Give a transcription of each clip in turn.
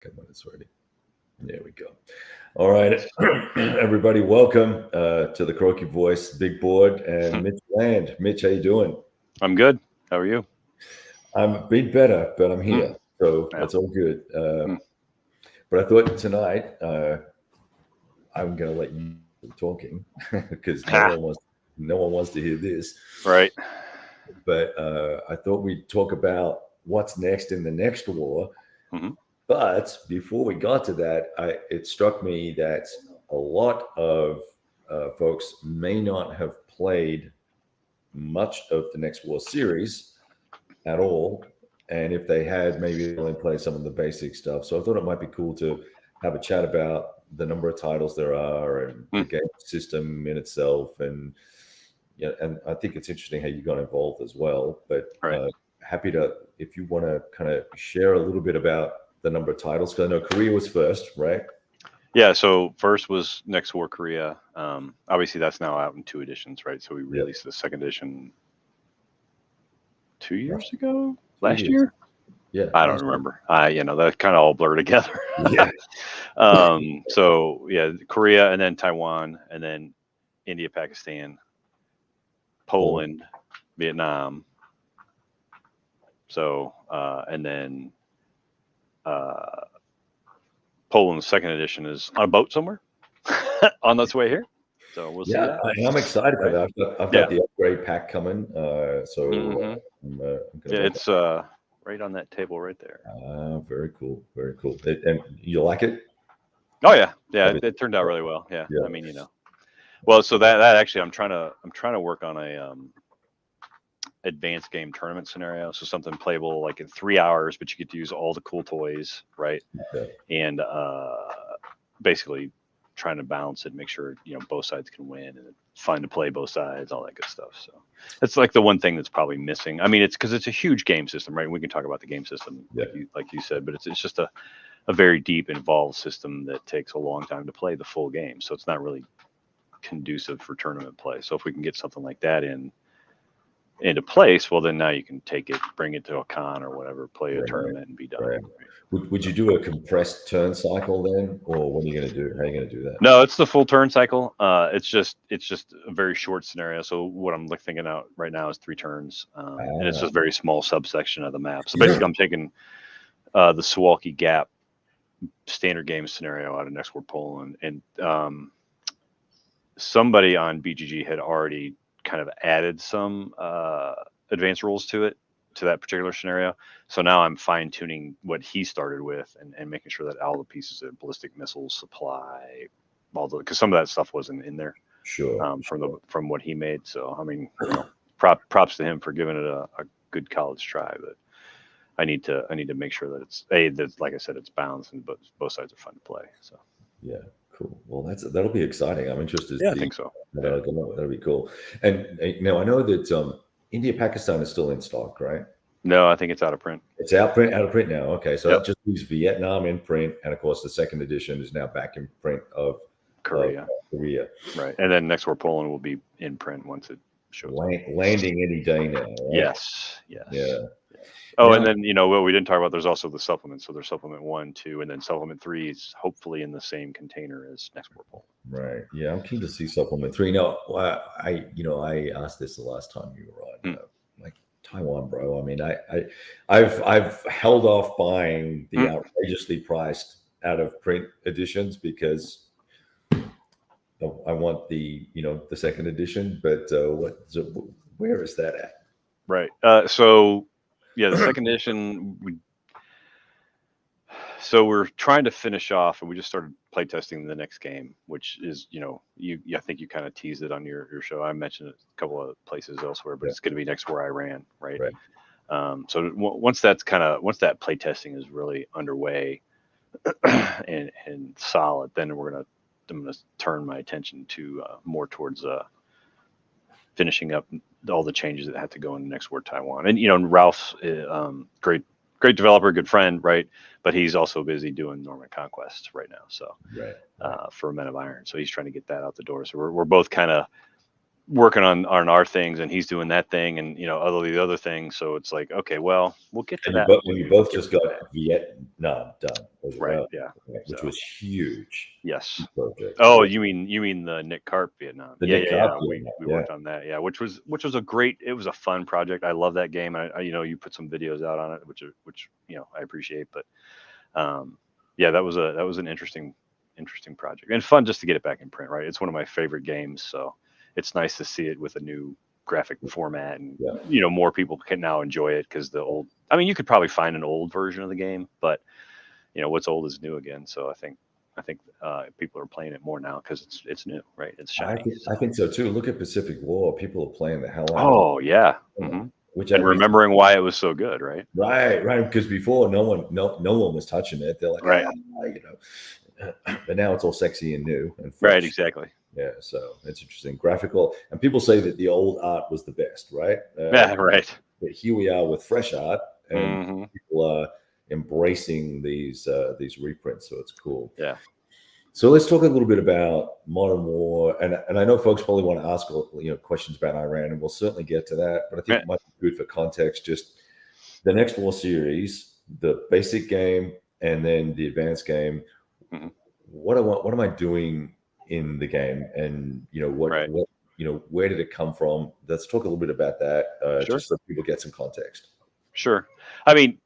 Come on, it's ready. There we go. All right, everybody, welcome to the Croaky Voice Big Board and Mitch Land. Mitch, how you doing? I'm good. How are you? I'm a bit better, but I'm Mm, here, so yeah. it's all good. Mm. But I thought tonight I'm going to let you do talking because Ha. no one wants to hear this. Right. But I thought we'd talk about what's next in the next war. Hmm. But before we got to that, it struck me that a lot of folks may not have played much of the Next War series at all. And if they had, maybe they only played some of the basic stuff. So I thought it might be cool to have a chat about the number of titles there are and the Mm. game system in itself. And yeah, and I think it's interesting how you got involved as well. But Right. happy to, if you want to kind of share a little bit about the number of titles, because I know Korea was first, right? Yeah. So first was Next War Korea. Obviously, that's now out in 2 editions, right? So we Yeah, released the second edition 2 years last ago, 2 last years. year. Yeah, I don't last year. remember. That kind of all blur together. Yeah, So yeah, Korea, and then Taiwan, and then India, Pakistan, Poland. Poland, Vietnam. So and then uh, Poland's second edition is on a boat somewhere on its way here. So we'll see Yeah, that. I'm excited for Right. that. I've Yeah. got the upgrade pack coming, so Hmm. I'm going Yeah. to make it. It's right on that table right there. Very cool, very cool. And you like it? Oh yeah. Yeah. It, Obviously. it turned out really well. Yeah. Yeah. I mean, well, so that actually, I'm trying to work on a advanced game tournament scenario. So something playable like in 3 hours, but you get to use all the cool toys, right? Yeah. And basically trying to balance it, make sure both sides can win, and it's fun to play both sides, all that good stuff. So it's like the one thing that's probably missing. I mean, it's because it's a huge game system, right? We can talk about the game system Yeah. like you said, but it's just a very deep, involved system that takes a long time to play the full game. So it's not really conducive for tournament play. So if we can get something like that into place, well, then now you can take it, bring it to a con or whatever, play a Right. tournament, and be done. Right. Right? Would you do a compressed turn cycle then, or what are you going to do? How are you going to do that? No, it's the full turn cycle. It's just a very short scenario. So what I'm thinking out right now is 3 turns, and it's Ah, just a very small subsection of the map. So basically, I'm taking the Suwalki Gap standard game scenario out of Next World Poland, and somebody on BGG had already kind of added some advanced rules to that particular scenario. So now I'm fine tuning what he started with, and making sure that all the pieces of ballistic missiles supply, because some of that stuff wasn't in there sure. from what he made. So I mean, props to him for giving it a good college try. But I need to make sure that that, like I said, it's balanced, and both sides are fun to play. So Yeah, cool. Well, that'll be exciting. I'm interested to yeah, I see think so. how Yeah. that'll go. That'll be cool. And now I know that India Pakistan is still in stock, right? No, I think it's out of print. It's out of print now. Okay, so Yep. that just leaves Vietnam in print, and of course the second edition is now back in print of Korea. Korea. Right. And then Next War Poland will be in print once it shows up. Landing any day now, right? Yes. Yes. Yeah. Yes. Oh, and Now, then what we didn't talk about, there's also the supplement. So there's supplement 1, 2, and then supplement 3 is hopefully in the same container as Next War Poland. right? Yeah, I'm keen to see supplement 3. Now, I asked this the last time you were on. Hmm. Like Taiwan, bro. I mean, I've held off buying the Hmm. outrageously priced out of print editions because I want the second edition. But where is that at? Right. So yeah, the second edition. So we're trying to finish off, and we just started playtesting the next game, which is I think you kind of teased it on your show. I mentioned it a couple of places elsewhere, but Yeah, it's going to be Next War Iran, right? right. So once that playtesting is really underway and solid, then I'm gonna turn my attention to more towards finishing up all the changes that had to go into Next War Taiwan. And Ralph's great developer, good friend, right? But he's also busy doing Norman Conquest right now. So Right. for Men of Iron, so he's trying to get that out the door. So we're both kind of working on our things, and he's doing that thing, and the other things. So it's like, okay, well, we'll get to And you that. both, When and you we both get just to got that. Vietnam done as Right. well, Yeah. which So was huge yes. project. Oh, Yeah. you mean the Nick Carp Vietnam? The Yeah, Nick yeah, yeah. Carp Vietnam, We yeah. worked on that. Yeah, which was a great. It was a fun project. I love that game. You put some videos out on it, which I appreciate. But yeah, that was an interesting project, and fun just to get it back in print. Right, it's one of my favorite games, so it's nice to see it with a new graphic format, and Yeah. more people can now enjoy it, because the old. I mean, you could probably find an old version of the game, but what's old is new again. So I think people are playing it more now because it's new, right? It's shiny. I think so too. Look at Pacific War. People are playing the hell out of Oh yeah, it. Which and remembering why it was so good, right? right. Because before no one was touching it. They're like, Right, but now it's all sexy and new and right, fresh. exactly. Yeah, so it's interesting. Graphical, and people say that the old art was the best, right? Yeah, right. But here we are with fresh art, and hmm people are embracing these reprints, so it's cool. Yeah, So let's talk a little bit about modern war, and I know folks probably want to ask questions about Iran, and we'll certainly get to that. But I think yeah. it might be good for context. Just the next war series, the basic game, and then the advanced game. hmm What am I doing in the game, and Right. where did it come from? Let's talk a little bit about that, Sure, just so people get some context. sure. I mean,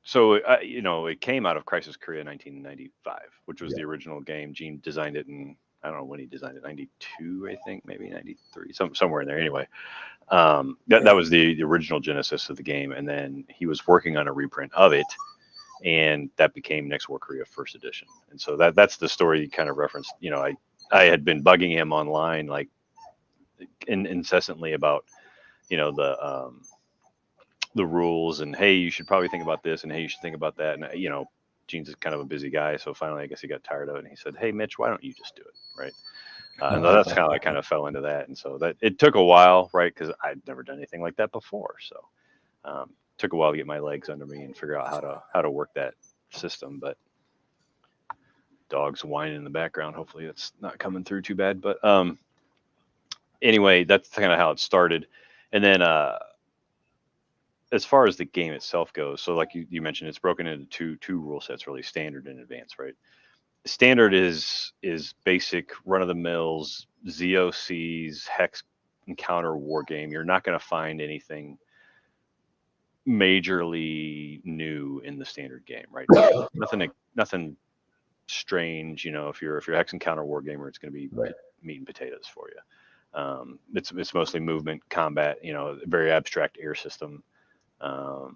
so it came out of Crisis Korea 1995, which was Yeah. the original game. Gene designed it, and I don't know when he designed it, 92, I think, maybe 93, somewhere in there. Anyway, that was the original genesis of the game, and then he was working on a reprint of it, and that became Next War Korea First Edition. And so that's the story you kind of referenced. I had been bugging him online, like incessantly, about the rules, and hey, you should probably think about this, and hey, you should think about that. And Gene's kind of a busy guy, so finally I guess he got tired of it, and he said, hey Mitch, why don't you just do it, right? And that's how I kind of fell into that. And so that it took a while, right? Because I'd never done anything like that before. So took a while to get my legs under me and figure out how to work that system. But dogs whining in the background. Hopefully that's not coming through too bad. But anyway, that's kind of how it started. And then as far as the game itself goes, so like you mentioned, it's broken into two rule sets, really: standard and advanced, right? Standard is basic run of the mills ZOCs, hex encounter war game. You're not going to find anything majorly new in the standard game, right? Nothing strange. If you're a hex encounter war gamer, it's going to be Right. meat and potatoes for you. It's mostly movement, combat. Very abstract air system. Uh,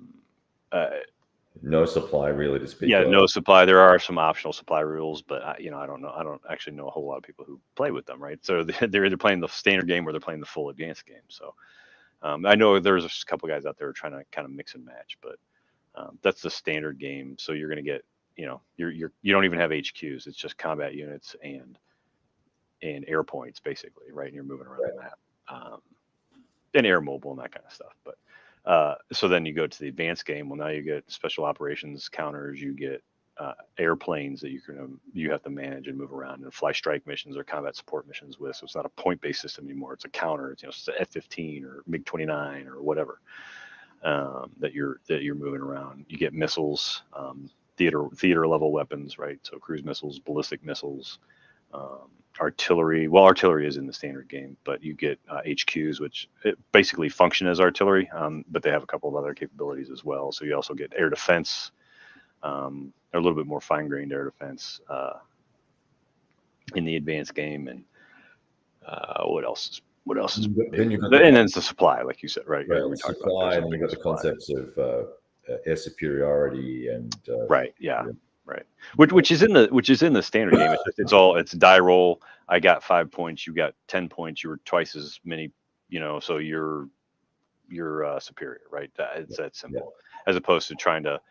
No supply really to speak yeah, of. no supply. There are some optional supply rules, but I don't know. I don't actually know a whole lot of people who play with them, right? So they're either playing the standard game or they're playing the full advanced game. So I know there's a couple guys out there trying to kind of mix and match, but that's the standard game. So you're going to get, you don't even have HQs. It's just combat units and air points, basically, right? And you're moving around Right. the map, and air mobile and that kind of stuff. But so then you go to the advanced game. Well, now you get special operations counters. You get airplanes that you have to manage and move around, and fly strike missions or combat support missions with. So it's not a point-based system anymore. It's a counter. It's an F-15 or MiG-29 or whatever that you're moving around. You get missiles, theater level weapons, right? So cruise missiles, ballistic missiles. Artillery. Well, artillery is in the standard game, but you get HQs, which basically function as artillery, but they have a couple of other capabilities as well. So you also get air defense, a little bit more fine-grained air defense in the advanced game. And what else is Then big? you've got And then it's the supply, like you said, right? right, We talked about supply, there's a and then big you've got the supply. concepts of air superiority and Right. Yeah. yeah. Right. Which is in the standard game. It's die roll. I got 5 points. You got 10 points. You were twice as many. So you're superior, right? It's that simple, as opposed to trying to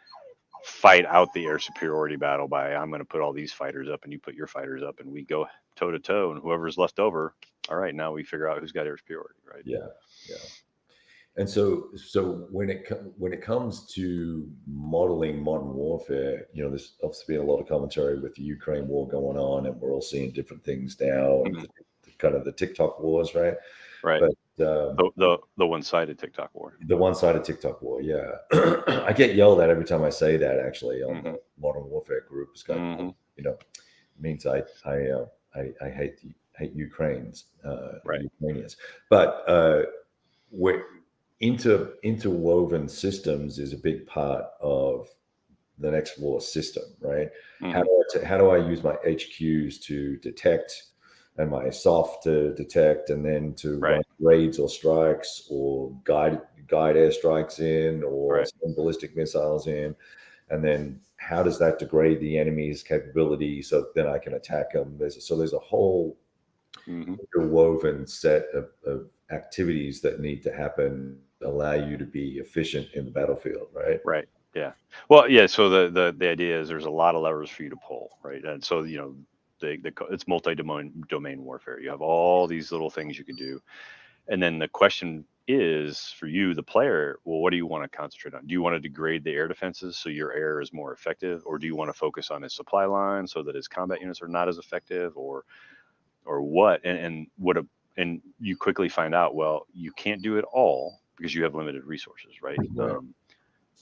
fight out the air superiority battle by I'm going to put all these fighters up and you put your fighters up and we go toe to toe, and whoever's left over. All right, now we figure out who's got air superiority, right? Yeah. And so when it comes to modeling modern warfare, there's obviously been a lot of commentary with the Ukraine war going on, and we're all seeing different things now. And Mhm. kind of the TikTok wars, right? Right. But The one-sided TikTok war. the one-sided TikTok war, yeah. I get yelled at every time I say that. Actually, on Mm-hmm. the Modern Warfare group, it's kind of, Mm-hmm. it means I hate Ukrainians, Right. Ukrainians, but we're interwoven systems is a big part of the next war system, right? Mm-hmm. How do I use my HQs to detect and my soft to detect and then to run Right. raids or strikes or guide airstrikes in or Right. send ballistic missiles in, and then how does that degrade the enemy's capability so then I can attack them? There's a whole Mm-hmm. interwoven set of activities that need to happen to allow you to be efficient in the battlefield, right? Right. Yeah. Well, yeah. So the idea is there's a lot of levers for you to pull, right? And so it's multi-domain warfare. You have all these little things you can do, and then the question is for you, the player. Well, what do you want to concentrate on? Do you want to degrade the air defenses so your air is more effective, or do you want to focus on his supply line so that his combat units are not as effective, or what? And you quickly find out, well, you can't do it all because you have limited resources, right? Right.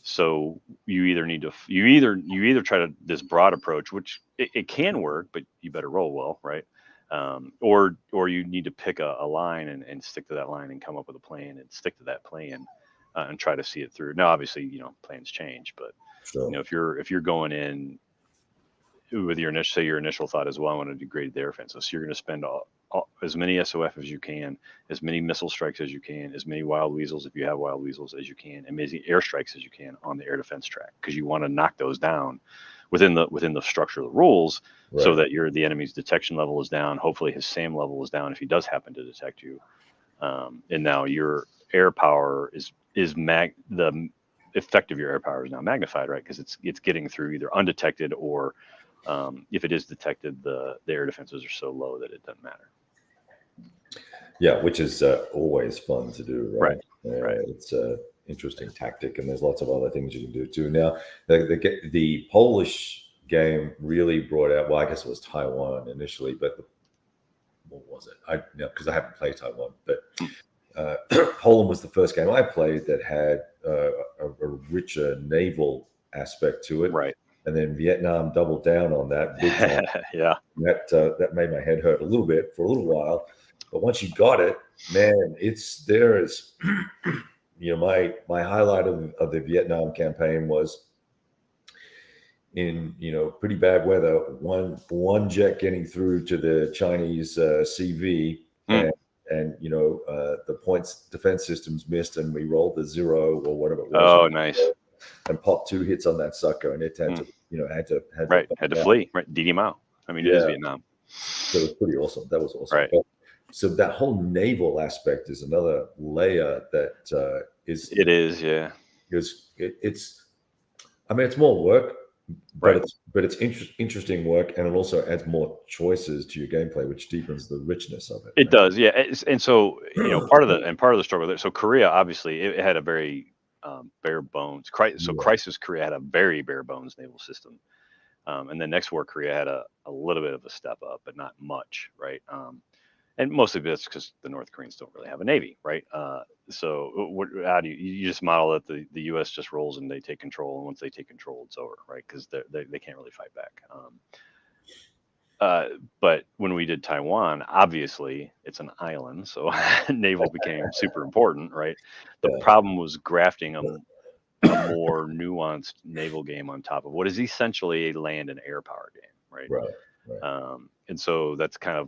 So you either try to this broad approach, which it can work, but you better roll well, right? Or you need to pick a line and stick to that line and come up with a plan and stick to that plan and try to see it through. Now, obviously, plans change, but Sure. if you're going in with your initial thought is, well, I want to degrade the air defenses. So you're going to spend as many SOF as you can, as many missile strikes as you can, as many wild weasels, if you have wild weasels, as you can, and many airstrikes as you can on the air defense track, because you want to knock those down within the structure of the rules, so Right. that the enemy's detection level is down. Hopefully, his SAM level is down if he does happen to detect you, and now your air power the effect of your air power is now magnified, right? Because it's getting through either undetected or if it is detected, the air defenses are so low that it doesn't matter. Yeah, which is always fun to do, right? Right. Right. It's a interesting tactic, and there's lots of other things you can do too. Now, the Polish game really brought out. Well, I guess it was Taiwan initially, but what was it? Because I haven't played Taiwan, but Poland was the first game I played that had a richer naval aspect to it, Right. and then Vietnam doubled down on that big time. Yeah. That made my head hurt a little bit for a little while, but once you got it, man, it's there is. My highlight of the Vietnam campaign was in pretty bad weather. One jet getting through to the Chinese CV, Mm. and the points defense systems missed, and we rolled the zero or whatever it was, Oh, nice. and popped two hits on that sucker, and it had Mm. to had to Right. Had to back out. flee. Right. DD Mao. I mean, it is Yeah, Vietnam. that was pretty awesome. That was awesome. Right. But, so that whole naval aspect is another layer that It is. Yeah. it's. I mean, it's more work, but Right. it's interesting work, and it also adds more choices to your gameplay, which deepens the richness of it. It Right? does. Yeah. And so part of the struggle there. So Korea, obviously, it had a very bare bones. So Yeah. Crisis Korea had a very bare bones naval system. And then next war Korea had a little bit of a step up, but not much, right? And mostly that's because the North Koreans don't really have a navy, right? So how do you just model that the U.S. just rolls and they take control, and once they take control, it's over, right? Because they can't really fight back. But when we did Taiwan, obviously it's an island, so naval became super important, right? The Yeah. problem was grafting a more nuanced naval game on top of what is essentially a land and air power game, right? Right. Right. And so that's kind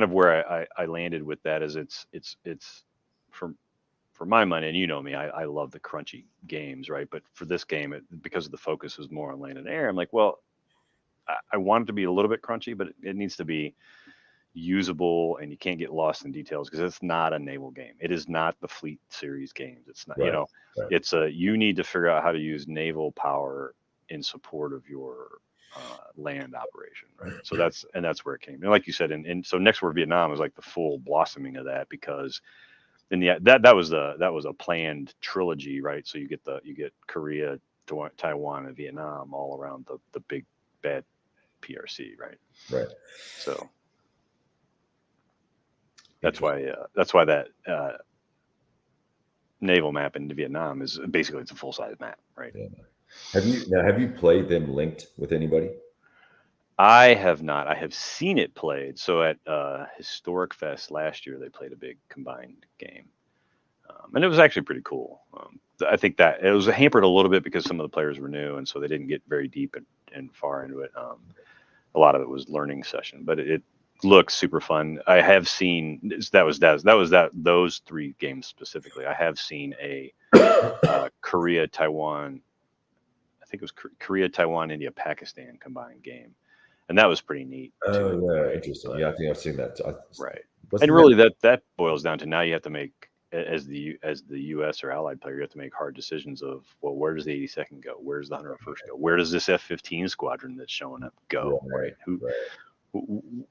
of where I landed with that. Is it's for my money, and me, I love the crunchy games, right? But for this game, because the focus is more on land and air, I'm like, well, I want it to be a little bit crunchy, but it needs to be usable, and you can't get lost in details because it's not a naval game. It is not the Fleet series games. It's not, Right. Right. it's you need to figure out how to use naval power in support of your land operation, right? So that's where it came. And like you said, and so next war Vietnam was like the full blossoming of that, because in the that was a planned trilogy, right? So you get Korea, Taiwan, and Vietnam all around the big bad PRC, right? Right. So That's why that naval map in Vietnam is basically, it's a full size map, right? Yeah. Have you played them linked with anybody? I have not. I have seen it played. So at Historic Fest last year, they played a big combined game, and it was actually pretty cool. I think that it was hampered a little bit because some of the players were new, and so they didn't get very deep and far into it. A lot of it was learning session, but it looks super fun. I have seen those three games specifically. I have seen a Korea, Taiwan. I think it was Korea, Taiwan, India, Pakistan combined game, and that was pretty neat Oh too. yeah, Right? interesting. But, Yeah, I think I've seen that. right. And Wasn't really, that boils down to now you have to make, as the U.S. or allied player, you have to make hard decisions of, well, where does the 82nd go? Where does the 101st go? Where does this F-15 squadron that's showing up go? Right?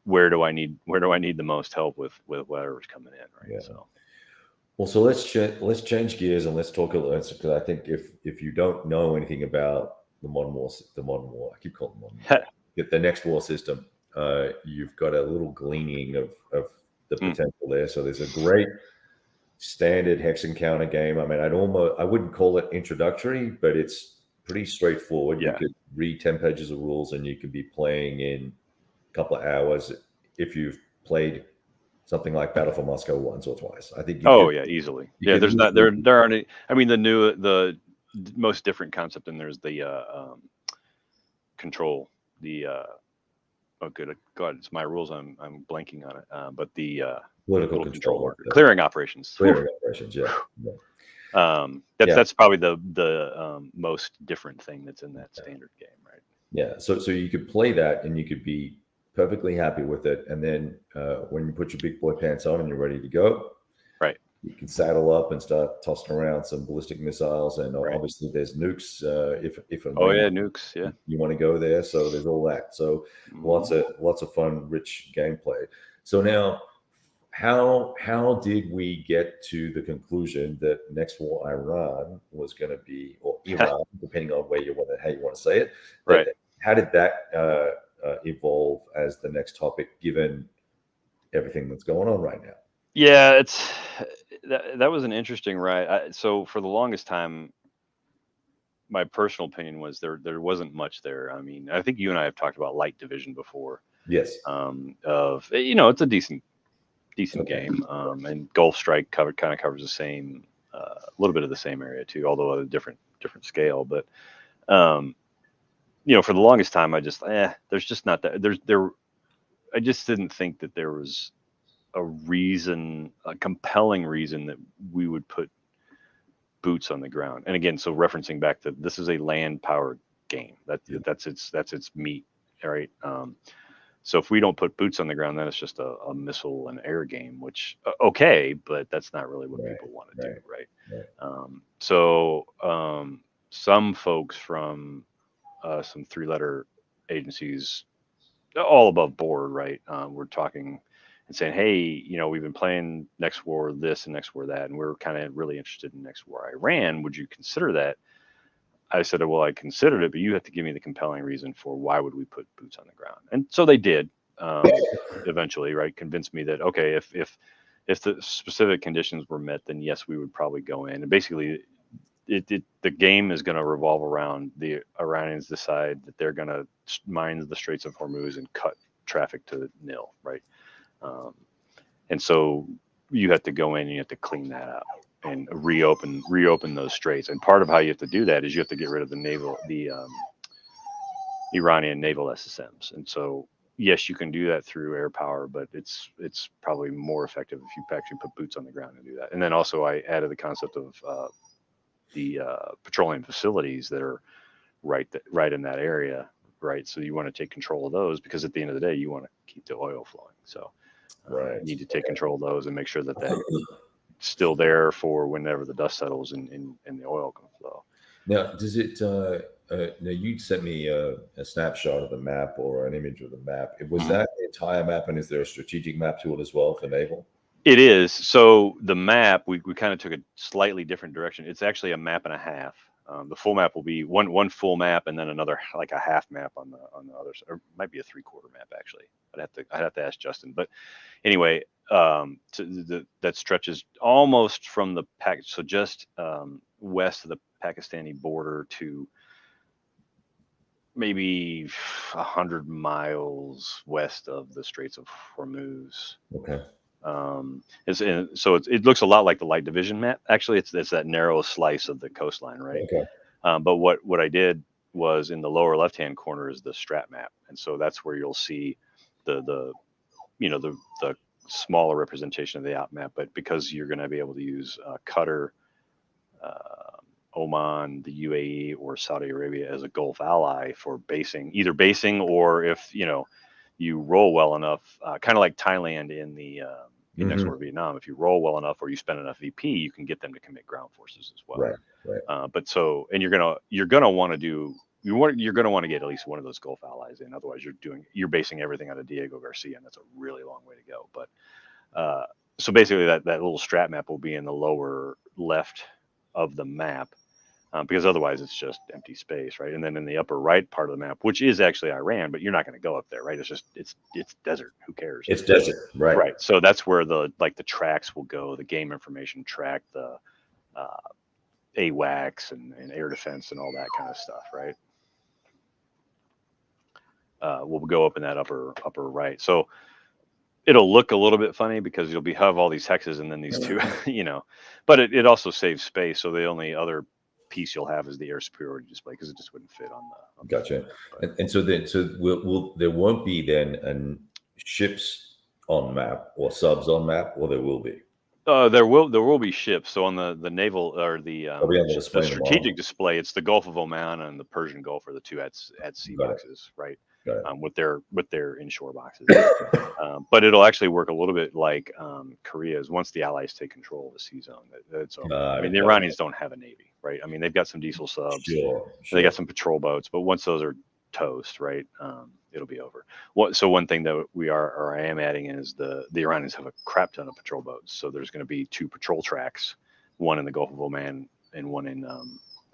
Where do I need the most help with whatever's coming in? Right? Yeah. So. Well, so let's change gears and let's talk a little, because I think if you don't know anything about the modern war, I keep calling it modern war, get the next war system, you've got a little gleaning of the potential there. So there's a great standard hex encounter game. I mean, I wouldn't call it introductory, but it's pretty straightforward. Yeah. You could read 10 pages of rules and you could be playing in a couple of hours if you've played something like Battle for Moscow once or twice. I think you Oh could, yeah, easily. you Yeah, could there's not easily, there aren't any, I mean the most different concept in there's the control, the oh good God, it's my rules, I'm blanking on it, but the political little control control, marker clearing operations. clearing operations. Yeah. That's probably the most different thing that's in that standard game, right? Yeah. So you could play that and you could be perfectly happy with it. And then when you put your big boy pants on and you're ready to go, Right. you can saddle up and start tossing around some ballistic missiles. And Right. obviously there's nukes if and Oh when yeah, nukes. Yeah. you want to go there. So there's all that. So lots of fun, rich gameplay. So now, how did we get to the conclusion that next war Iran was going to be, or Iran, depending on how you want to say it? Right. How did that evolve as the next topic, given everything that's going on right now? Yeah, that was an interesting ride. So for the longest time, my personal opinion was there wasn't much there. I mean, I think you and I have talked about Light Division before. Yes. It's a decent game. And Gulf Strike kind of covers the same, a little bit of the same area too, although at a different scale. But for the longest time, I just there's just not that I just didn't think that there was a compelling reason that we would put boots on the ground. And again, so referencing back to, this is a land powered game. That's its meat, right? So if we don't put boots on the ground, then it's just a missile and air game, which okay, but that's not really what people want to do, right? Some folks from some 3-letter agencies, all above board, right? We're talking and saying, hey, we've been playing Next War this and Next War that, and we're kind of really interested in Next War Iran. Would you consider that? I said, well, I considered it, but you have to give me the compelling reason for why would we put boots on the ground. And so they did eventually, right? Convinced me that, okay, if the specific conditions were met, then yes, we would probably go in. And basically, the game is going to revolve around the Iranians decide that they're going to mine the Straits of Hormuz and cut traffic to nil, right? And so you have to go in and you have to clean that up and reopen those straits. And part of how you have to do that is you have to get rid of the Iranian naval SSMs. And so yes, you can do that through air power, but it's probably more effective if you actually put boots on the ground and do that. And then also I added the concept of the petroleum facilities that are right in that area, right? So you want to take control of those, because at the end of the day, you want to keep the oil flowing. So you need to take control of those and make sure that still there for whenever the dust settles and the oil can flow. Now, does it? Now you sent me a snapshot of the map or an image of the map. Was that the entire map, and is there a strategic map to it as well for naval? It is. So the map, we kind of took a slightly different direction. It's actually a map and a half. The full map will be one full map, and then another like a half map on the other side, or it might be a 3/4 map actually. I'd have to ask Justin. But anyway, that stretches almost from the so just west of the Pakistani border to maybe 100 miles west of the Straits of Hormuz. Okay. It looks a lot like the Light Division map. Actually, it's that narrow slice of the coastline, right? Okay. But what I did was in the lower left hand corner is the strat map, and so that's where you'll see the smaller representation of the op map. But because you're going to be able to use Qatar, Oman, the UAE, or Saudi Arabia as a Gulf ally for either basing, or if you roll well enough, kind of like Thailand in the next war Vietnam. If you roll well enough or you spend enough VP, you can get them to commit ground forces as well. Right. Right. And you're gonna want to get at least one of those Gulf allies in. Otherwise, you're basing everything out of Diego Garcia, and that's a really long way to go. But so basically, that little strat map will be in the lower left of the map. Because otherwise it's just empty space, right? And then in the upper right part of the map, which is actually Iran, but you're not going to go up there, right? It's desert. Who cares? It's desert, right? Right. So that's where the tracks will go, the game information track, the AWACS and air defense and all that kind of stuff, right? Will go up in that upper right. So it'll look a little bit funny because you'll have all these hexes and then these two, but it also saves space. So the only other piece you'll have is the air superiority display because it just wouldn't fit on the gotcha. And so will there won't be then ships on map or subs on map, or there will be? There will be ships. So on the naval or the strategic display, it's the Gulf of Oman and the Persian Gulf are the two at sea boxes, right? With their inshore boxes. But it'll actually work a little bit like Korea's once the Allies take control of the sea zone. I mean, the Iranians don't have a navy, right? I mean, they've got some diesel subs, sure. They got some patrol boats, but once those are toast, right, it'll be over. So one thing that I am adding is the Iranians have a crap ton of patrol boats. So there's going to be 2 patrol tracks, one in the Gulf of Oman and one in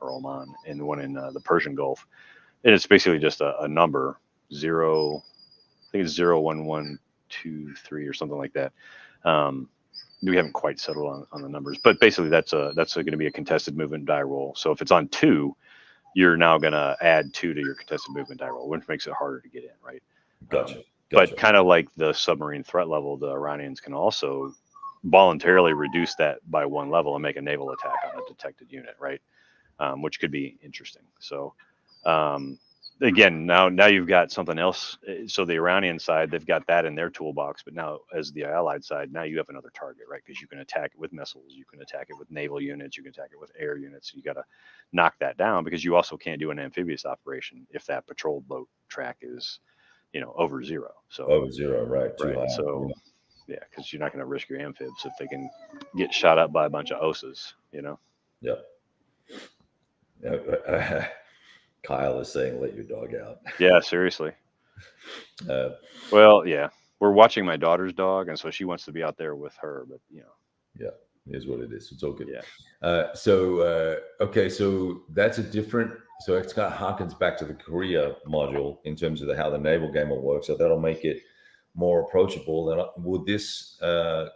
Oman and one in the Persian Gulf. And it's basically just a number 0. I think it's 01123 or something like that. We haven't quite settled on the numbers, but basically that's going to be a contested movement die roll. So if it's on 2, you're now going to add 2 to your contested movement die roll, which makes it harder to get in, right? Gotcha. But kind of like the submarine threat level, the Iranians can also voluntarily reduce that by 1 level and make a naval attack on a detected unit, right? Which could be interesting. So again, now you've got something else. So the Iranian side, they've got that in their toolbox, but now as the Allied side, now you have another target, right? Because you can attack it with missiles, you can attack it with naval units, you can attack it with air units. You got to knock that down because you also can't do an amphibious operation if that patrol boat track is, over 0. So over 0, right? Too high. So yeah, because you're not going to risk your amphibs if they can get shot up by a bunch of OSAs, Yep. Kyle is saying, "Let your dog out." Yeah, seriously. Well, yeah, we're watching my daughter's dog, and so she wants to be out there with her. But yeah, it is what it is. It's all good. Yeah. Okay, so that's a different. So it's kind of harkens back to the Korea module in terms of how the naval game will work. So that'll make it more approachable. And would this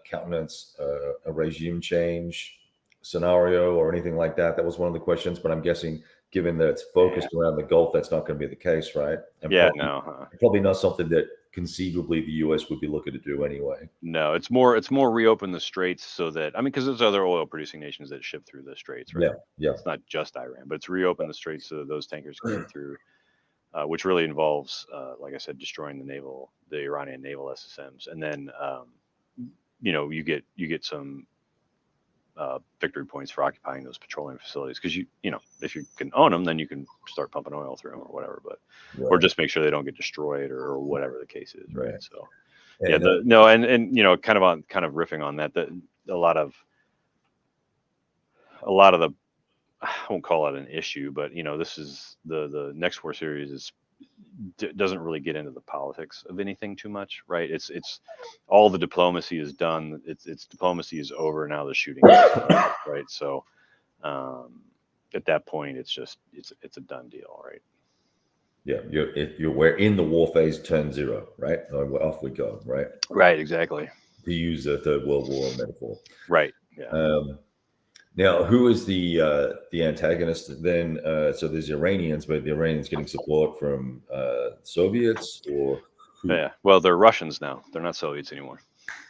countenance a regime change scenario or anything like that? That was one of the questions, but I'm guessing, given that it's focused around the Gulf, that's not going to be the case, right? And probably not something that conceivably the U.S. would be looking to do anyway. No, it's more reopen the straits so that, because there's other oil producing nations that ship through the straits, right? Yeah. It's not just Iran, but it's reopen the straits so that those tankers can get through, which really involves, like I said, destroying the Iranian naval SSMs, and then you get some victory points for occupying those petroleum facilities because if you can own them, then you can start pumping oil through them or whatever, or just make sure they don't get destroyed or whatever the case is, right? So and kind of riffing on that a lot of the, I won't call it an issue, but this is the next war series doesn't really get into the politics of anything too much, right? It's all the diplomacy is done. It's diplomacy is over. Now the shooting is started, right? So at that point, it's a done deal, right? Yeah, you're in the war phase, turn 0, right? Off we go, right? Right, exactly. to use a Third World War metaphor. Right. Yeah. Now, who is the antagonist then? So there's Iranians, but the Iranians getting support from Soviets or who? Yeah. Well, they're Russians now. They're not Soviets anymore.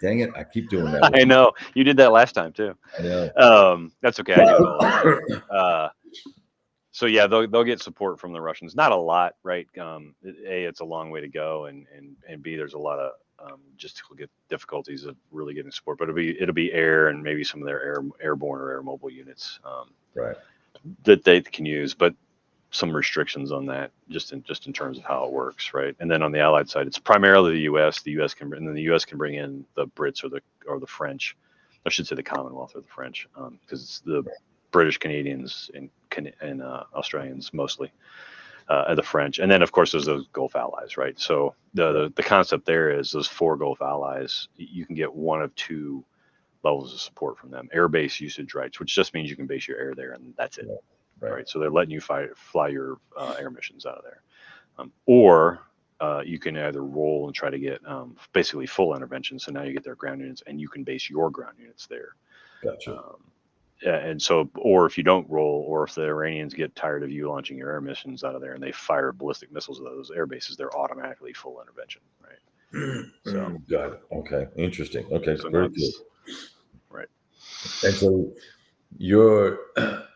Dang it! I keep doing that with I you. know you did that last time too. I know. That's okay. I do it all the time. So yeah, they'll get support from the Russians. Not a lot, right? A, it's a long way to go, and B, there's a lot of logistical difficulties of really getting support. But it'll be air and maybe some of their airborne or air mobile units Right. that they can use, but some restrictions on that just in terms of how it works, right? And then on the Allied side, it's primarily the U.S. The U.S. can, and then the U.S. can bring in the Brits or the French. I should say the Commonwealth or the French, because it's the British, Canadians, and Australians mostly, the French, and then of course there's those Gulf allies, right? So the concept there is those 4 Gulf allies, you can get one of 2 levels of support from them: air base usage rights, which just means you can base your air there, and that's it. Right. So they're letting you fly your air missions out of there, or you can either roll and try to get basically full intervention. So now you get their ground units, and you can base your ground units there. Gotcha. And so, or if you don't roll, or if the Iranians get tired of you launching your air missions out of there and they fire ballistic missiles at those air bases, they're automatically full intervention, right? So, got it. Okay, interesting. Okay, so very cool. Right. And so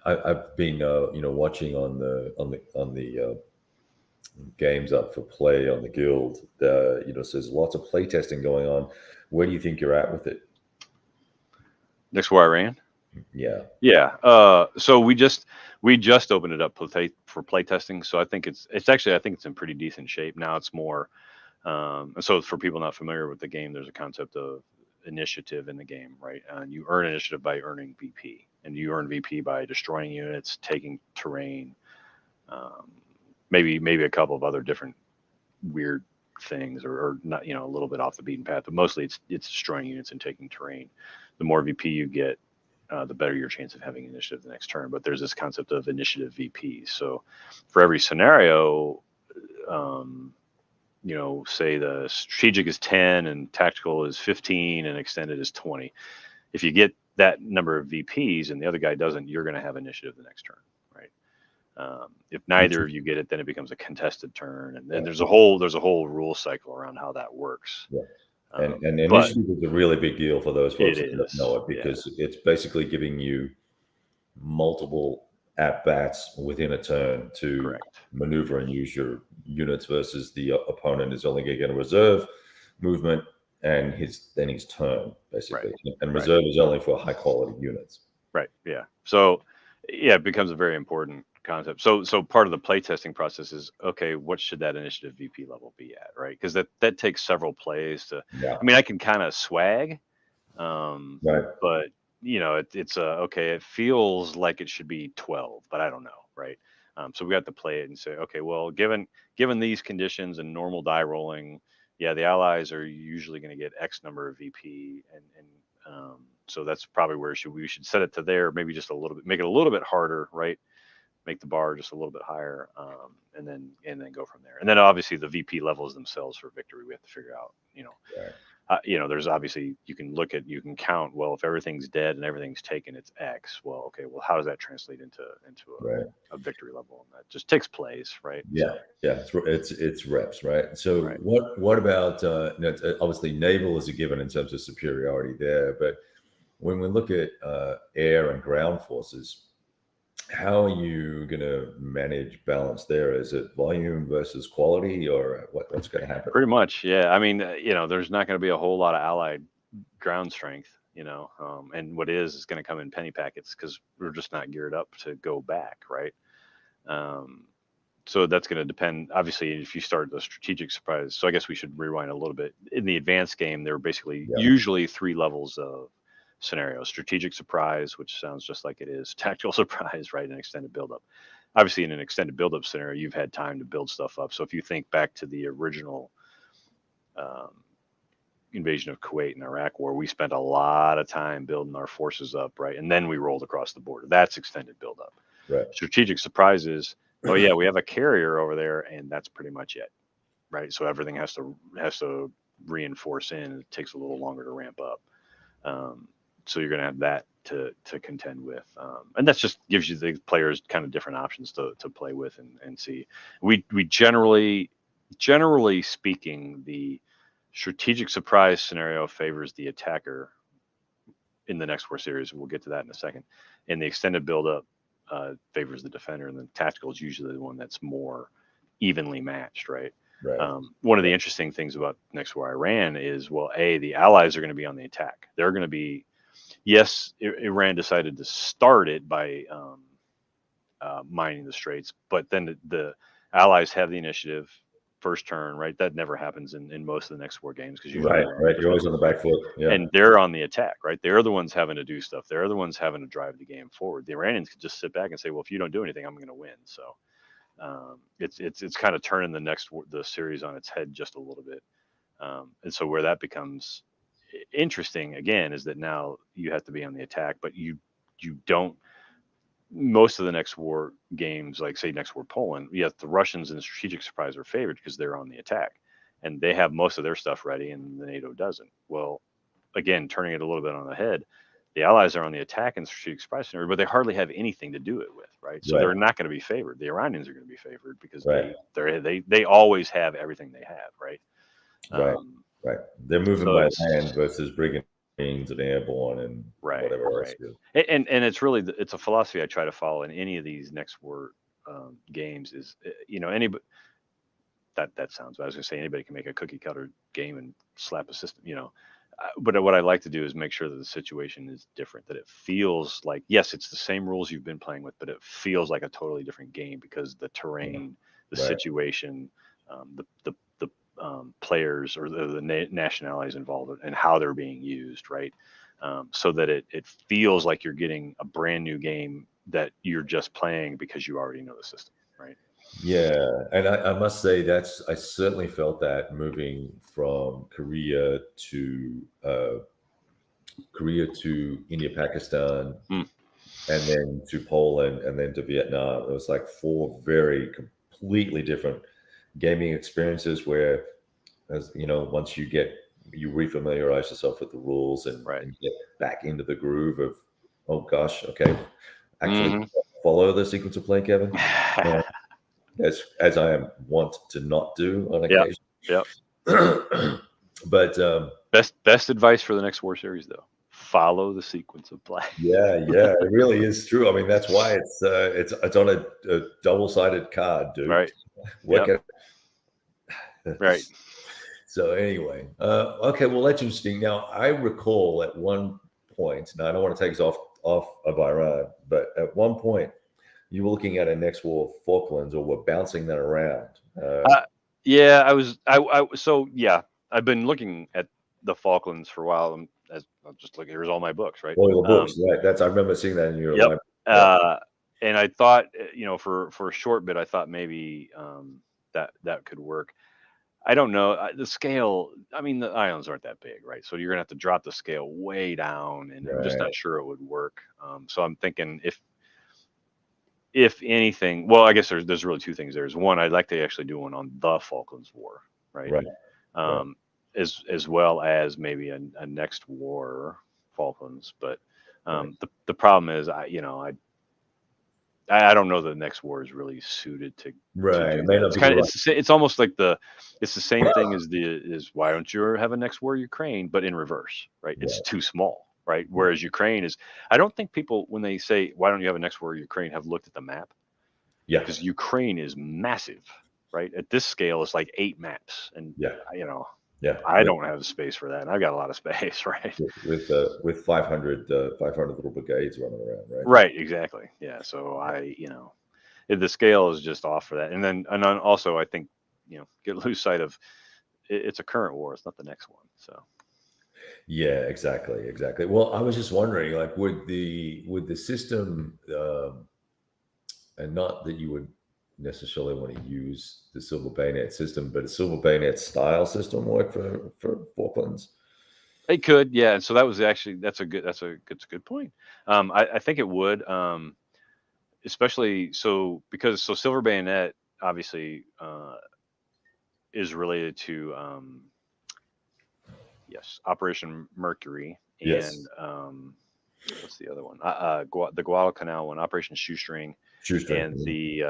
I've been watching on the games up for play on the guild. So there's lots of play testing going on. Where do you think you're at with it? Next war Iran. Yeah. So we just opened it up for play testing. So I think it's actually, I think it's in pretty decent shape now. It's more so for people not familiar with the game, there's a concept of initiative in the game, right? And you earn initiative by earning VP, and you earn VP by destroying units, taking terrain, maybe a couple of other different weird things, or not, a little bit off the beaten path, but mostly it's destroying units and taking terrain. The more VP you get, the better your chance of having initiative the next turn. But there's this concept of initiative VP. So for every scenario, say the strategic is 10 and tactical is 15 and extended is 20. If you get that number of VPs and the other guy doesn't, you're going to have initiative the next turn, right? If neither of you get it, then it becomes a contested turn, and then there's a whole rule cycle around how that works. Yeah. And initiative is a really big deal for those folks that don't know it, because it's basically giving you multiple at-bats within a turn to maneuver and use your units, versus the opponent is only going to get a reserve movement and his turn, basically. And reserve is only for high-quality units. Right. Yeah. So it becomes a very important concept. So part of the playtesting process is, okay, what should that initiative VP level be at, right? Because that takes several plays to. I mean, I can kind of swag, but it's okay. It feels like it should be 12, but I don't know, right? So we have to play it and say, okay, well, given these conditions and normal die rolling, the Allies are usually going to get X number of VP, and so that's probably where we should set it to there, maybe just a little bit, make it a little bit harder, right? Make the bar just a little bit higher, and then go from there. And then obviously the VP levels themselves for victory, we have to figure out, there's obviously, you can count, well, if everything's dead and everything's taken, it's X. Well, okay, well, how does that translate into a victory level? And that just takes plays, right? It's reps, right? So what about obviously naval is a given in terms of superiority there, but when we look at air and ground forces, how are you going to manage balance there? Is it volume versus quality, or what's going to happen? Pretty much, yeah. I mean, there's not going to be a whole lot of Allied ground strength, and what is going to come in penny packets, because we're just not geared up to go back, right? So that's going to depend. Obviously, if you start the strategic surprise, so I guess we should rewind a little bit. In the advanced game, there were basically usually 3 levels of scenarios: strategic surprise, which sounds just like it is; tactical surprise, right? And extended buildup. Obviously, in an extended buildup scenario, you've had time to build stuff up. So if you think back to the original invasion of Kuwait and Iraq War, we spent a lot of time building our forces up, right? And then we rolled across the border. That's extended buildup. Right. Strategic surprises. Oh yeah, we have a carrier over there, and that's pretty much it, right? So everything has to reinforce in. It takes a little longer to ramp up. So you're going to have that to contend with, and that's just gives you the players kind of different options to play with and see. We generally speaking, the strategic surprise scenario favors the attacker in the next war series. We'll get to that in a second. And the extended buildup favors the defender, and the tactical is usually the one that's more evenly matched, right? Right. One of the interesting things about next war Iran is, well, the Allies are going to be on the attack. They're going to be, yes, Iran decided to start it by mining the straits, but then the Allies have the initiative first turn, right? That never happens in most of the next war games because usually Right. You're always on the back foot. Yeah. and they're on the attack, right? They're the ones having to do stuff. They're the ones having to drive the game forward. The Iranians could just sit back and say, well, if you don't do anything, I'm going to win. So it's kind of turning the series on its head just a little bit. And so where that becomes interesting again is that now you have to be on the attack, but you don't. Most of the next war games, like say next war Poland, yes, the Russians in strategic surprise are favored because they're on the attack and they have most of their stuff ready and the NATO doesn't. Well, again, turning it a little bit on the head, the Allies are on the attack in strategic surprise scenario, but they hardly have anything to do it with, right? So Right. they're not going to be favored. The Iranians are going to be favored because Right. they always have everything they have, right? Right. Right. They're moving So by it's land versus brigantines and airborne and whatever else. and it's really it's a philosophy I try to follow in any of these next war games. Is anybody that sounds bad. I was going to say anybody can make a cookie cutter game and slap a system, but what I like to do is make sure that the situation is different, that it feels like, yes, it's the same rules you've been playing with, but it feels like a totally different game because the terrain, the situation, the players or the nationalities involved and how they're being used, right? So that it feels like you're getting a brand new game that you're just playing because you already know the system, right? Yeah, and I must say I certainly felt that moving from Korea to India, Pakistan, Mm. and then to Poland, and then to Vietnam. It was like four very completely different gaming experiences where, as you know, once you refamiliarize yourself with the rules Right. and get back into the groove of, oh gosh, okay, actually Mhm. follow the sequence of play, Kevin. As I am wont to not do on Yep. occasion. Yep. But Best advice for the next war series though. Follow the sequence of play. yeah, it really is true. I mean, that's why it's on a double-sided card, dude. Right. Look Yep. at Right. So anyway, okay, well, that's interesting. Now, I recall at one point. Now, I don't want to take us off of Iran, but at one point, you were looking at a next war Falklands, or were bouncing that around. Yeah, I was. So yeah, I've been looking at the Falklands for a while. As I'll just look. Here's all my books, right? All your books, right? I remember seeing that in your Yep. library. And I thought, for a short bit, I thought maybe that could work. I don't know the scale. I mean, the islands aren't that big, right? So you're gonna have to drop the scale way down, and I'm just Right. not sure it would work. So I'm thinking if anything, well, I guess there's really two things. There's one, I'd like to actually do one on the Falklands War, right? Right. As well as maybe a next war Falklands, but the problem is I don't know that the next war is really suited to Right. do It may that. not It's be the kind of right. it's almost like it's the same thing as why don't you have a next war Ukraine, but in reverse, right? It's too small, right? Whereas Ukraine is, I don't think people when they say why don't you have a next war Ukraine have looked at the map, Yeah. because Ukraine is massive, right? At this scale, it's like 8 maps, and Yeah. Yeah. I don't have the space for that, and I've got a lot of space, right? With 500 little brigades running around, right? Right, exactly. Yeah, so the scale is just off for that, and then also I think get lose sight of it's a current war, it's not the next one. So Yeah, exactly. Well, I was just wondering, like, would the system, and not that you would necessarily want to use the silver bayonet system, but a silver bayonet style system work for Falklands? it could, yeah. And so that was actually that's a good point. I think it would, especially because silver bayonet obviously is related to Yes, Operation Mercury, Yes. and what's the other one? The Guadalcanal one, Operation Shoestring, Shoestring. and the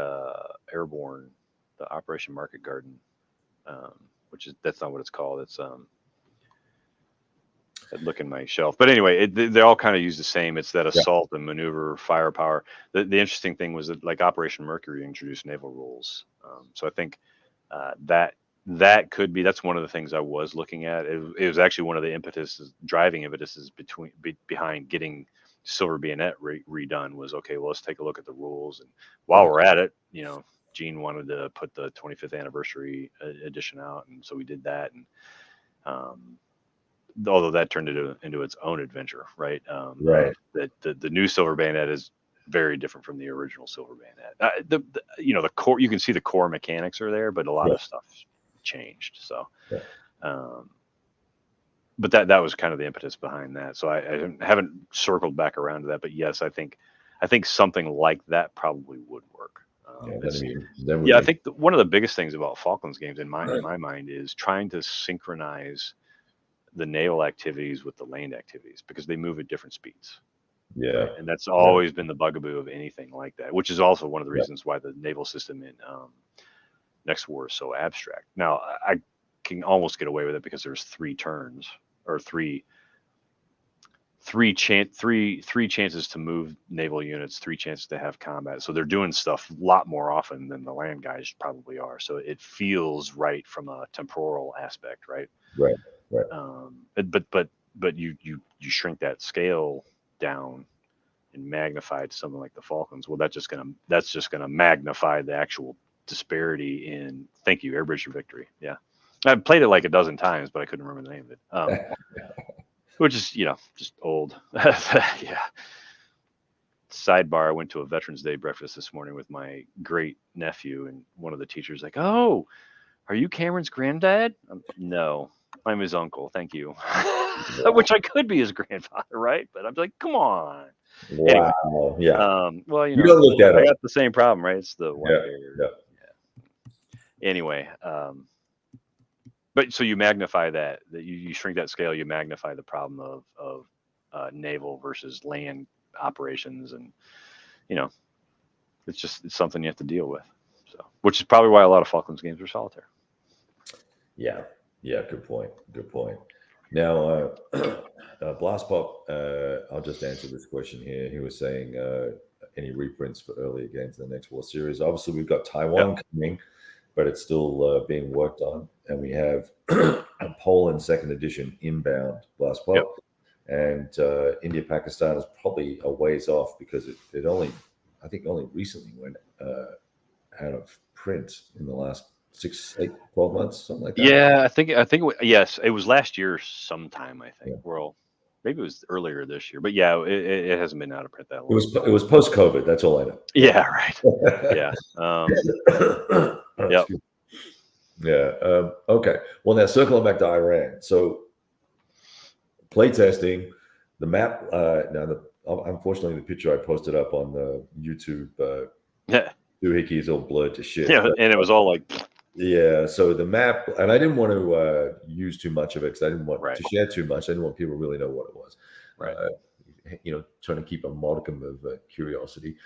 Airborne, the Operation Market Garden, which is that's not what it's called. It's I'd look in my shelf, but anyway, they all kind of use the same. It's that Yeah. assault and maneuver firepower. The interesting thing was that like Operation Mercury introduced naval rules, so I think that could be that's one of the things I was looking at. It was actually one of the driving impetuses behind getting Silver Bayonet redone was okay. Well, let's take a look at the rules, and while we're at it, Gene wanted to put the 25th anniversary edition out, and so we did that. And although that turned into its own adventure, right? Right. The new Silver Bayonet is very different from the original Silver Bayonet. The core, you can see the core mechanics are there, but a lot of stuff changed. So, but that was kind of the impetus behind that. So I haven't circled back around to that, but yes, I think something like that probably would work. I think one of the biggest things about Falklands games in my mind is trying to synchronize the naval activities with the land activities because they move at different speeds. Yeah. Right? And that's always been the bugaboo of anything like that, which is also one of the reasons why the naval system in Next War is so abstract. Now, I can almost get away with it because there's 3 turns or three chances to move naval units, 3 chances to have combat. So they're doing stuff a lot more often than the land guys probably are. So it feels right from a temporal aspect, right? Right. But you shrink that scale down and magnify it to something like the Falklands. Well, that's just gonna magnify the actual disparity in. Thank you, Airbridge Victory. Yeah, I've played it like a dozen times, but I couldn't remember the name of it. Which is just old. Yeah. Sidebar: I went to a Veterans Day breakfast this morning with my great nephew, and one of the teachers like, "Oh, are you Cameron's granddad?" No, I'm his uncle. Thank you. Which I could be his grandfather, right? But I'm like, come on. Wow. Anyway, Yeah. well, You don't look that I up. got the same problem, right? It's the white hair. Yeah. Anyway, but so you magnify that you shrink that scale, you magnify the problem of naval versus land operations, and it's something you have to deal with. So, which is probably why a lot of Falklands games are solitaire. Yeah. Good point. Now, Blast Pop, I'll just answer this question here. He was saying any reprints for earlier games in the Next War series. Obviously, we've got Taiwan coming, but it's still being worked on. And we have Poland 2nd edition inbound Blast Pop. And India Pakistan is probably a ways off because it only recently went out of print in the last 6, 8, 12 months, something like that. Yeah, I think yes, it was last year sometime. I think. Well, maybe it was earlier this year, but yeah, it hasn't been out of print that long. It was post COVID. That's all I know. Yeah, right. Yeah. Yep. Yeah. Okay. Well, now circling back to Iran. So playtesting, the map. Unfortunately, the picture I posted up on the YouTube, Doohickeys all blurred to shit. Yeah, and it was all like. Yeah, so the map, and I didn't want to use too much of it because I didn't want to share too much. I didn't want people to really know what it was. Right. Trying to keep a modicum of curiosity.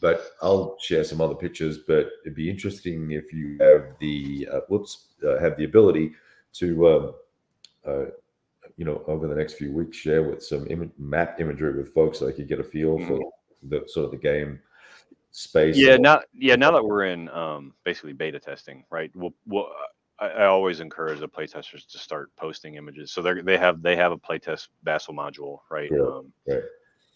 But I'll share some other pictures. But it'd be interesting if you have the ability to, over the next few weeks, share with some map imagery with folks so they could get a feel for the sort of the game. Space. Now that we're in basically beta testing, right? I always encourage the playtesters to start posting images. So they have a playtest Vassal module, right? Right.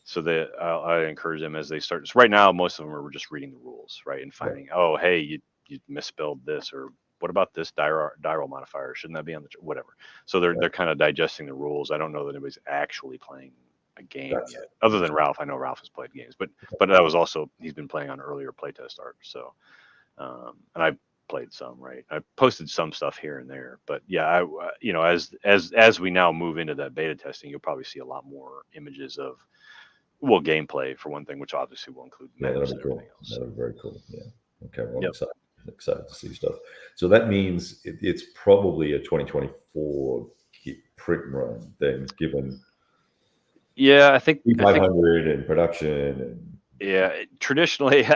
So I encourage them as they start. So right now, most of them are just reading the rules, right, and finding, oh, hey, you misspelled this, or what about this diral modifier? Shouldn't that be on the whatever? So they're kind of digesting the rules. I don't know that anybody's actually playing a game yet, other than Ralph. I know Ralph has played games, but that was also he's been playing on earlier playtest art. So, and I played some, right? I posted some stuff here and there, but yeah, as we now move into that beta testing, you'll probably see a lot more images of gameplay for one thing, which obviously will include maps and everything else. That'll be very cool. Yeah. Okay. Well, I'm excited to see stuff. So that means it's probably a 2024 print run then, given Yeah, I think 500 and production and yeah. Traditionally,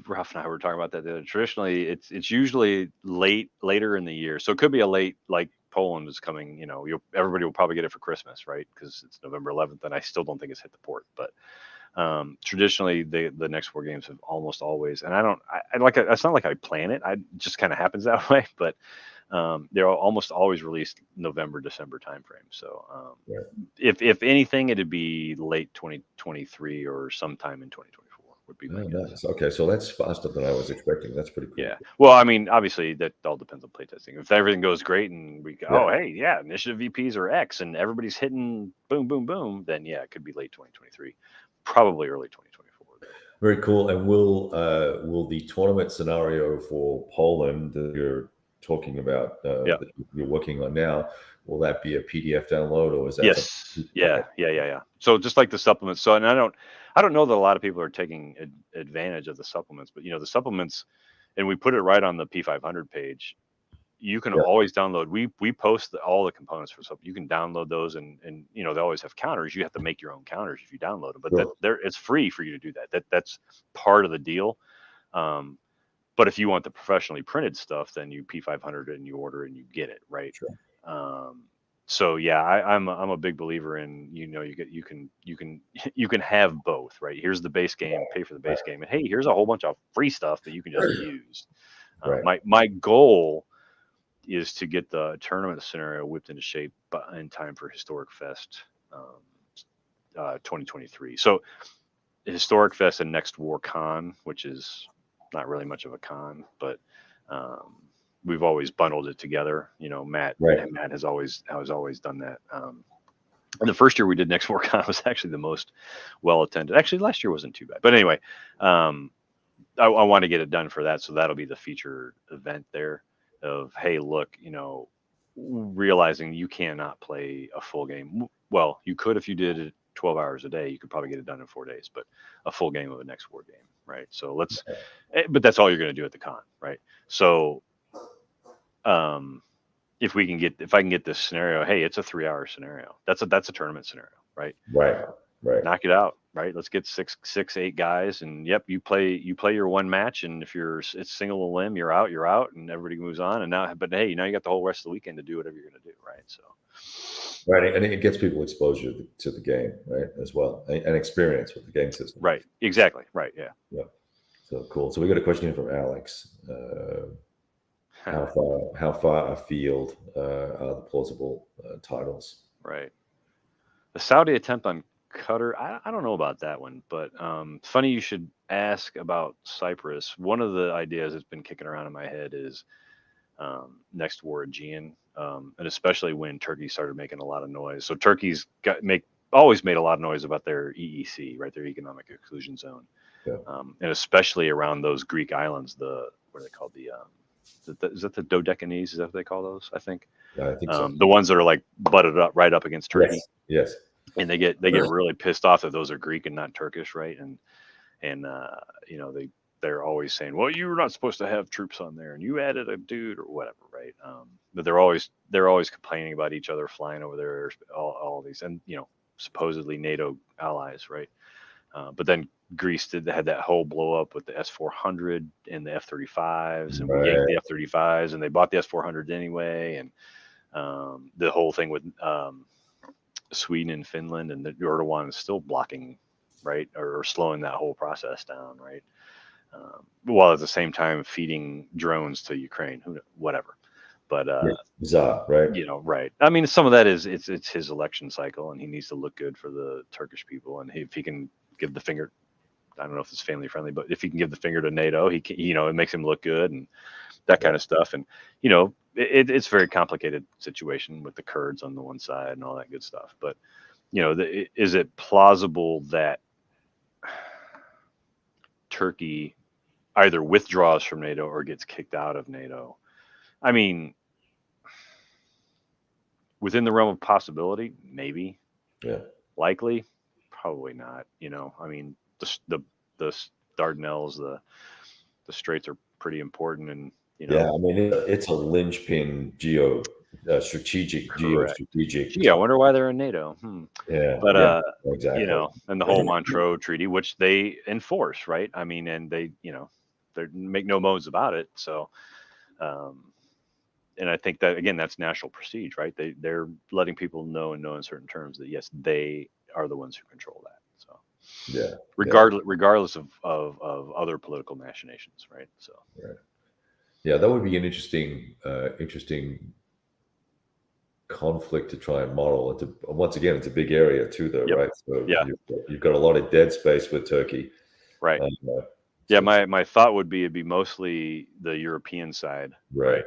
Ralph and I were talking about that the other. Traditionally, it's usually later in the year, so it could be a late like Poland is coming. Everybody will probably get it for Christmas, right? Because it's November 11th, and I still don't think it's hit the port, but. Traditionally, the next four games have almost always, and I like it's not like I plan it. I just kind of happens that way, but they're almost always released November, December timeframe. So yeah. if anything, it'd be late 2023 or sometime in 2024 would be my Oh, guess. nice. Okay, so that's faster than I was expecting. That's pretty cool. Yeah. Well, I mean, obviously that all depends on playtesting. If everything goes great and we go, Yeah. oh, hey, yeah, initiative VPs are X and everybody's hitting boom, boom, boom, then yeah, it could be late 2023, probably early 2024. Very cool. And will the tournament scenario for Poland that you're talking about Yeah. that you're working on now, will that be a PDF download or is that something? Yes. Yeah. Yeah. So just like the supplements. So, and I don't know that a lot of people are taking advantage of the supplements, but the supplements, and we put it right on the P500 page. You can Yeah, always download. We post all the components for stuff. You can download those, and they always have counters. You have to make your own counters if you download them, but sure. it's free for you to do that. That's part of the deal. But if you want the professionally printed stuff, then you P500 and you order and you get it, right? Sure. So yeah, I'm a big believer in you can have both, right? Here's the base game, pay for the base game, and hey, here's a whole bunch of free stuff that you can just use. Right. My goal is to get the tournament scenario whipped into shape in time for Historic Fest 2023. So Historic Fest and Next War Con, which is not really much of a con, but we've always bundled it together. Matt Right. has always done that. And the first year we did Next War Con was actually the most well attended. Actually, last year wasn't too bad, but anyway, I want to get it done for that, so that'll be the feature event there. Of hey, look, realizing you cannot play a full game. Well, you could if you did it 12 hours a day. You could probably get it done in 4 days, but a full game of a Next War game, right? So but that's all you're going to do at the con, right? So, if I can get this scenario, hey, it's a 3-hour scenario. That's a tournament scenario, right? Right. Right. Knock it out, right? Let's get 8 guys, and yep, you play your one match, and if it's single limb, you're out, and everybody moves on. And but hey, now you got the whole rest of the weekend to do whatever you're going to do, right? So, Right. And it gets people exposure to the game, right, as well, and experience with the game system. right, exactly, right, yeah. Yeah. So cool. So we got a question here from Alex. How far afield are the plausible titles? Right. The Saudi attempt on Qatar, I don't know about that one, but funny you should ask about Cyprus. One of the ideas that's been kicking around in my head is next war Aegean, and especially when Turkey started making a lot of noise. So Turkey's always made a lot of noise about their EEC, right, their economic exclusion zone, Yeah. And especially around those Greek islands. What are they called? Is that the Dodecanese? Is that what they call those? I think. Yeah, I think so. The ones that are like butted up right up against Turkey. Yes. And they get really pissed off that those are Greek and not Turkish, right? And they're always saying, well, you're not supposed to have troops on there, and you added a dude or whatever, right? But they're always complaining about each other flying over there, all these, and supposedly NATO allies, right? But then Greece had that whole blow up with the S-400 and the F-35s, and we yanked the F-35s, and they bought the S-400s anyway, and the whole thing with Sweden and Finland, and the Erdogan is still blocking, right, or slowing that whole process down, right, while at the same time feeding drones to Ukraine, whatever. But bizarre, right? Right. I mean, some of that is it's his election cycle, and he needs to look good for the Turkish people, and if he can give the finger, I don't know if it's family friendly, but if he can give the finger to NATO, he can, it makes him look good and that kind of stuff. And it's a very complicated situation with the Kurds on the one side and all that good stuff. But is it plausible that Turkey either withdraws from NATO or gets kicked out of NATO? I mean, within the realm of possibility, maybe. Yeah. Likely, probably not. I mean, the Dardanelles, the Straits are pretty important, and Yeah, I mean it's a linchpin strategic, Correct. geostrategic. Gee, I wonder why they're in NATO. Yeah, But yeah, exactly. and the whole Montreux Treaty, which they enforce, right? I mean, and they, they make no bones about it. So, um, and I think that again, that's national prestige, right? They're letting people know and know in certain terms that yes, they are the ones who control that. So, Yeah, yeah, regardless of other political machinations, right? So, right. Yeah, that would be an interesting conflict to try and model. Once again, it's a big area too, though, yep, right? So yeah, you've got a lot of dead space with Turkey. right. Yeah, So it's my thought would be it'd be mostly the European side, right,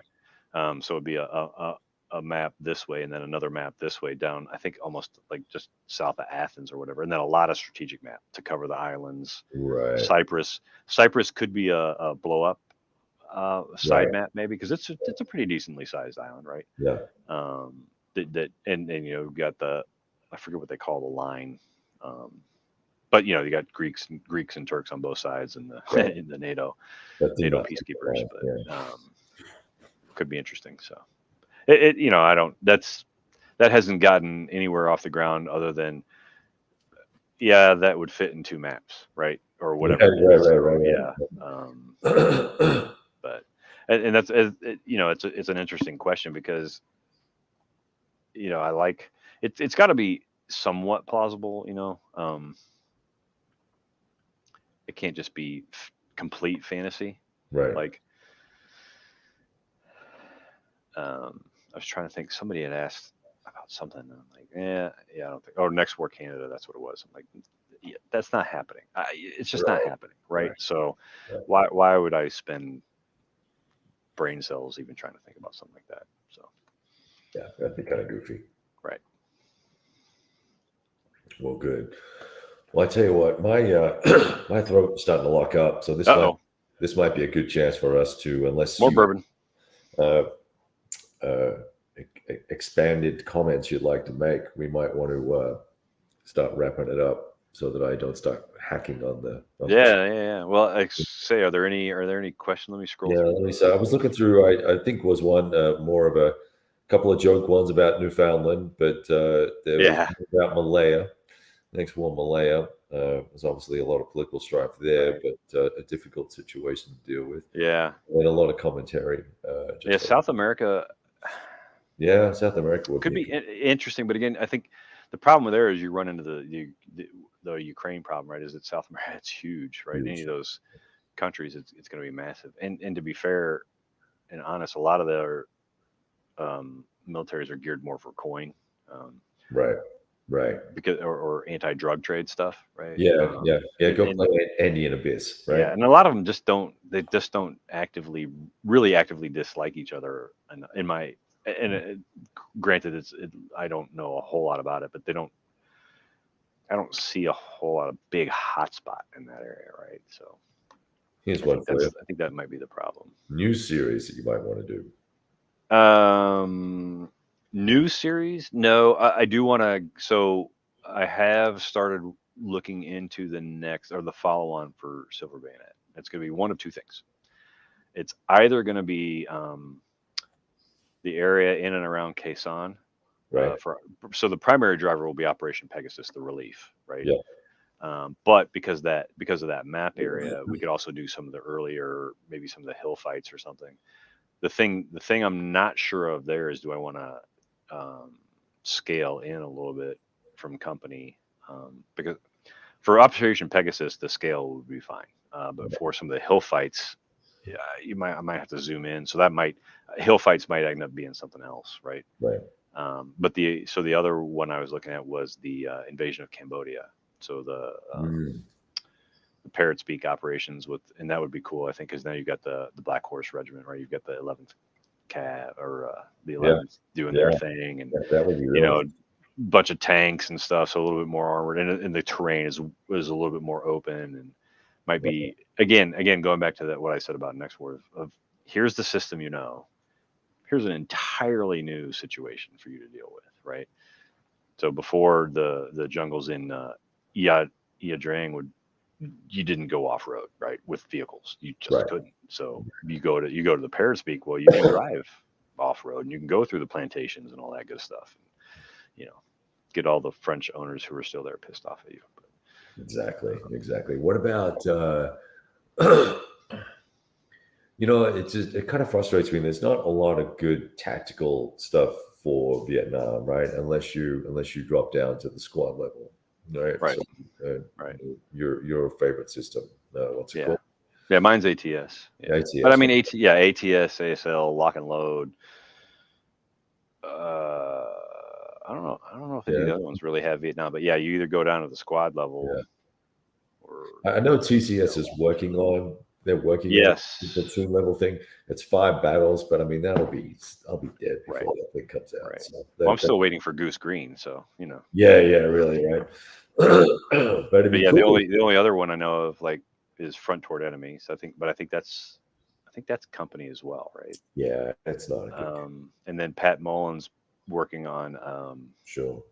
right? So it'd be a map this way and then another map this way down, I think almost like just south of Athens or whatever. And then a lot of strategic map to cover the islands. right, Cyprus could be a blow up side right. map maybe because it's a pretty decently sized island, right? Yeah, And you've got I forget what they call the line. But you got Greeks and Turks on both sides in the right. in the NATO That do not peacekeepers, yeah, but could be interesting. So I don't. That hasn't gotten anywhere off the ground other than that would fit in two maps, right, or right, whatever it right, is. right, So right, but and that's it's an interesting question because I like it's got to be somewhat plausible. It can't just be complete fantasy. right. Like I was trying to think. Somebody had asked about something. And I'm like, yeah, I don't think. Oh, next war Canada. That's what it was. I'm like, yeah, that's not happening. It's just not Right, happening, right? right, So right. why would I spend brain cells even trying to think about something like that? So Yeah, that'd be kind of goofy. right. Well, good. Well, I tell you what, my my throat's starting to lock up, so Uh oh, this might be a good chance for us to, unless more you bourbon. uh, uh, expanded comments you'd like to make, we might want to start wrapping it up so that I don't start hacking on the. Yeah. Well, I say, are there any questions? Let me scroll Yeah, through let me the say, I was looking questions. through. I think was one more of a couple of joke ones about Newfoundland, but there was Yeah, one about Malaya. Next one, Malaya. There's obviously a lot of political strife there, right. but a difficult situation to deal with, Yeah, and a lot of commentary. yeah. Just South America yeah, South America would could be be interesting, but again, I think the problem with there is you run into the Ukraine problem, right? Is that South America? It's huge, right? Any huge. of those countries, it's going to be massive. And to be fair and honest, a lot of their militaries are geared more for coin, Right, right. because or anti-drug trade stuff, right? Yeah, yeah, yeah. Go And play Andean Abyss, right? yeah, and a lot of them just don't really actively dislike each other. And granted, I don't know a whole lot about it, but I don't see a whole lot of big hotspot in that area, right? So Here's I one think for you. that might be the problem. New series that you might want to do. Um, New series? No, I do want to. So I have started looking into the next or the follow-on for Silver Bayonet. It's going to be one of two things. It's either going to be the area in and around Quezon. Right. So the primary driver will be Operation Pegasus, the relief, right? Yeah. But because of that map area, we could also do some of the earlier, maybe some of the hill fights or something. The thing I'm not sure of there is, do I want to scale in a little bit from company, because for Operation Pegasus the scale would be fine, but for some of the hill fights, yeah, I might have to zoom in. So that might hill fights might end up being something else, right? Right. But the other one I was looking at was the invasion of Cambodia. So Mm, the Parrot Speak operations and that would be cool, I think, because now you've got the Black Horse Regiment, right? You've got the 11th Cat or the yeah. 11th doing their Yeah. thing, and That would be you really. know, bunch of tanks and stuff, so a little bit more armored, and the terrain is a little bit more open, and might Right. be again going back to that what I said about next war of here's the system, here's an entirely new situation for you to deal with, right? So before the jungles in Iadrang you didn't go off road, right, with vehicles. You just Right. couldn't. So you go to the Perispeak. Well, you can drive off road, and you can go through the plantations and all that good stuff. And, get all the French owners who are still there pissed off at you. But, Exactly. What about it kind of frustrates me. There's not a lot of good tactical stuff for Vietnam, right? Unless you drop down to the squad level, right? Right. So, Right. Your favorite system, what's it called? Yeah, mine's ATS. Yeah. ATS. But I mean, ATS, ASL, lock and load. I don't know. I don't know if any of the other ones really have Vietnam, but yeah, you either go down to the squad level. Yeah. Or I know TCS is working on. They're working on the platoon level thing. It's 5 battles, but I mean I'll be dead before that thing comes out. Right. So I'm still waiting for Goose Green, so Yeah, really, right. But it'd be the cool. only other one I know of is front toward enemies. I think that's company as well, right? Yeah, it's not a good. And then Pat Mullins working on Sure.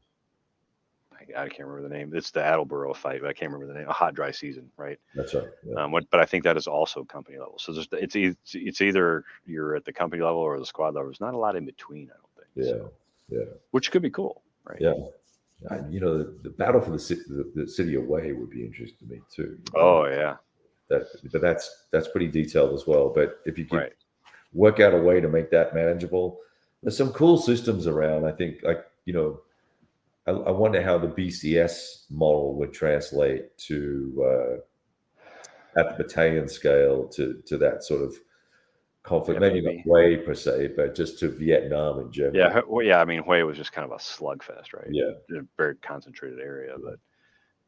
I can't remember the name. It's the Attleboro fight, but I can't remember the name. A Hot Dry Season, right? That's right. Yeah. But I think that is also company level. So it's either you're at the company level or the squad level. There's not a lot in between, I don't think. Yeah. Yeah. Which could be cool, right? Yeah. The battle for the city away would be interesting to me too. Oh yeah. But that's pretty detailed as well. But if you could work out a way to make that manageable, there's some cool systems around. I think I wonder how the BCS model would translate to at the battalion scale to that sort of conflict. Maybe not Hue per se, but just to Vietnam in general. Yeah, I mean, Hue was just kind of a slugfest, right? Yeah, in a very concentrated area, but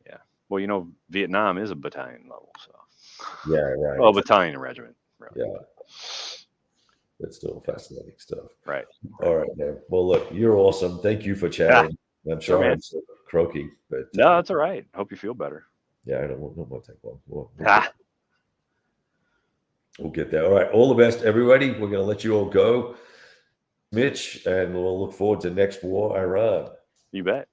yeah. Well, Vietnam is a battalion level, so yeah, right. Well, battalion and regiment, really. Yeah. That's still fascinating stuff. Right. All right, man. Well, look, you're awesome. Thank you for chatting. I'm sorry I'm so croaky, but no, it's all right. Hope you feel better. Yeah, I don't want to take long. We'll get there. All right. All the best, everybody. We're going to let you all go, Mitch, and we'll look forward to next war, Iran. You bet.